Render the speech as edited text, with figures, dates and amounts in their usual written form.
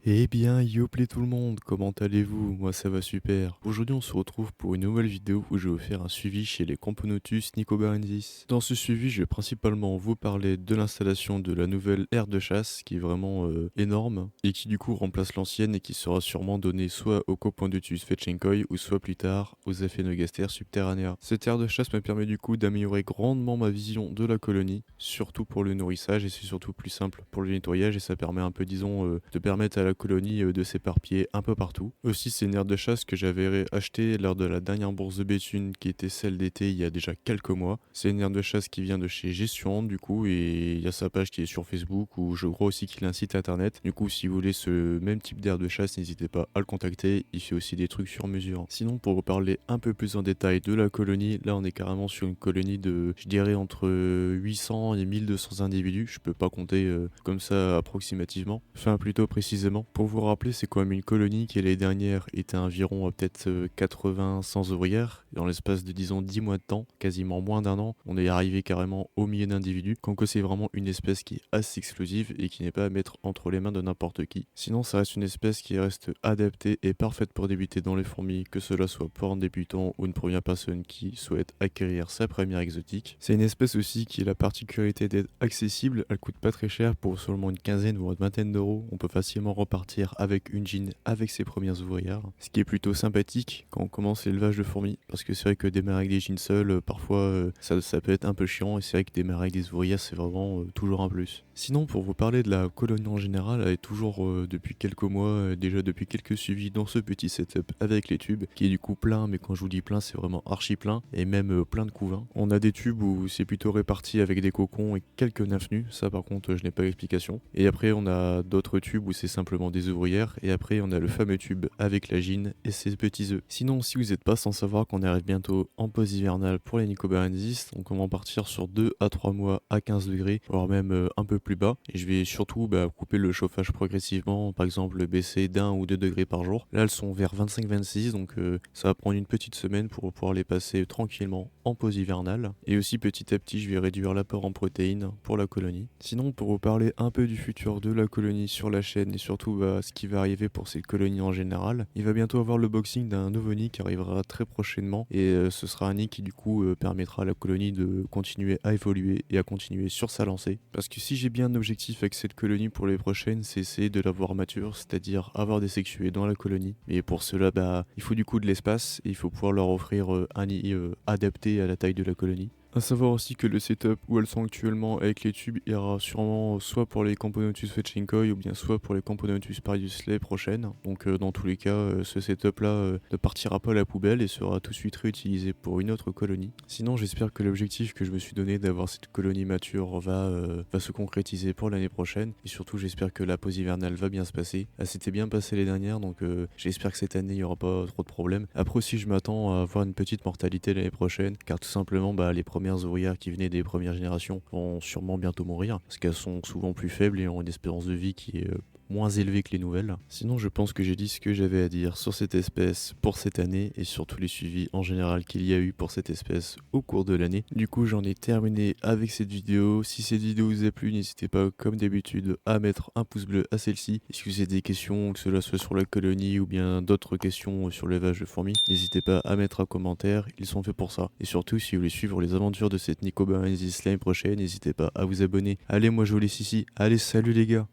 Eh bien, yoplait tout le monde, comment allez-vous? Moi ça va super. Aujourd'hui on se retrouve pour une nouvelle vidéo où je vais vous faire un suivi chez les Camponotus nicobarensis. Dans ce suivi, je vais principalement vous parler de l'installation de la nouvelle aire de chasse qui est vraiment énorme et qui du coup remplace l'ancienne et qui sera sûrement donnée soit au Camponotus fetchenkoi ou soit plus tard aux Aphaenogaster subterranea. Cette aire de chasse me permet du coup d'améliorer grandement ma vision de la colonie, surtout pour le nourrissage et c'est surtout plus simple pour le nettoyage et ça permet un peu disons de permettre à la colonie de s'éparpiller un peu partout. Aussi, c'est une aire de chasse que j'avais acheté lors de la dernière bourse de Béthune qui était celle d'été il y a déjà quelques mois. C'est une aire de chasse qui vient de chez Gestion du coup et il y a sa page qui est sur Facebook où je crois aussi qu'il a un site internet. Du coup, si vous voulez ce même type d'aire de chasse, n'hésitez pas à le contacter. Il fait aussi des trucs sur mesure. Sinon, pour vous parler un peu plus en détail de la colonie, là on est carrément sur une colonie de, je dirais, entre 800 et 1200 individus. Je peux pas compter comme ça approximativement. Enfin, plutôt précisément. Pour vous rappeler, c'est quand même une colonie qui l'année dernière était environ peut-être 80-100 ouvrières. Et dans l'espace de disons 10 mois de temps, quasiment moins d'un an, on est arrivé carrément au millier d'individus. Comme que c'est vraiment une espèce qui est assez exclusive et qui n'est pas à mettre entre les mains de n'importe qui. Sinon, ça reste une espèce qui reste adaptée et parfaite pour débuter dans les fourmis, que cela soit pour un débutant ou une première personne qui souhaite acquérir sa première exotique. C'est une espèce aussi qui a la particularité d'être accessible, elle coûte pas très cher pour seulement une quinzaine ou une vingtaine d'euros. On peut facilement repartir avec une jean avec ses premières ouvrières, ce qui est plutôt sympathique quand on commence l'élevage de fourmis, parce que c'est vrai que démarrer avec des jeans seuls, parfois ça peut être un peu chiant, et c'est vrai que démarrer avec des ouvrières c'est vraiment toujours un plus. Sinon, pour vous parler de la colonie en général, elle est toujours depuis quelques mois, déjà depuis quelques suivis dans ce petit setup avec les tubes, qui est du coup plein, mais quand je vous dis plein, c'est vraiment archi plein, et même plein de couvains. On a des tubes où c'est plutôt réparti avec des cocons et quelques nymphes nues, ça par contre je n'ai pas l'explication. Et après on a d'autres tubes où c'est simplement des ouvrières, et après on a le fameux tube avec la gine et ses petits œufs. Sinon, si vous n'êtes pas sans savoir qu'on arrive bientôt en pause hivernale pour les nicobarensis, donc on va partir sur 2 à 3 mois à 15 degrés, voire même un peu plus bas. Et je vais surtout couper le chauffage progressivement, par exemple le baisser d'1 ou 2 degrés par jour. Là elles sont vers 25-26, donc ça va prendre une petite semaine pour pouvoir les passer tranquillement en pause hivernale. Et aussi petit à petit je vais réduire l'apport en protéines pour la colonie. Sinon, pour vous parler un peu du futur de la colonie sur la chaîne et surtout ce qui va arriver pour cette colonie en général, il va bientôt avoir le boxing d'un nouveau nid qui arrivera très prochainement et ce sera un nid qui du coup permettra à la colonie de continuer à évoluer et à continuer sur sa lancée. Parce que si j'ai bien un objectif avec cette colonie pour les prochaines, c'est essayer de l'avoir mature, c'est-à-dire avoir des sexués dans la colonie. Et pour cela, il faut du coup de l'espace et il faut pouvoir leur offrir un nid adapté à la taille de la colonie. A savoir aussi que le setup où elles sont actuellement avec les tubes ira sûrement soit pour les Camponotus fetchenkoi ou bien soit pour les Camponotus pariusley prochaines. Donc dans tous les cas, ce setup là ne partira pas à la poubelle et sera tout de suite réutilisé pour une autre colonie. Sinon, j'espère que l'objectif que je me suis donné d'avoir cette colonie mature va se concrétiser pour l'année prochaine. Et surtout, j'espère que la pause hivernale va bien se passer. Elle s'était bien passée les dernières, donc j'espère que cette année il n'y aura pas trop de problèmes. Après aussi, je m'attends à avoir une petite mortalité l'année prochaine, car tout simplement les premières ouvrières qui venaient des premières générations vont sûrement bientôt mourir, parce qu'elles sont souvent plus faibles et ont une espérance de vie qui est moins élevée que les nouvelles. Sinon, je pense que j'ai dit ce que j'avais à dire sur cette espèce pour cette année et sur tous les suivis en général qu'il y a eu pour cette espèce au cours de l'année. Du coup, j'en ai terminé avec cette vidéo. Si cette vidéo vous a plu, n'hésitez pas comme d'habitude à mettre un pouce bleu à celle-ci. Et si vous avez des questions, que cela soit sur la colonie ou bien d'autres questions sur l'élevage de fourmis, n'hésitez pas à mettre un commentaire, ils sont faits pour ça. Et surtout, si vous voulez suivre les aventures de cette nicobarensis l'année prochaine, n'hésitez pas à vous abonner. Allez, moi je vous laisse ici. Allez, salut les gars!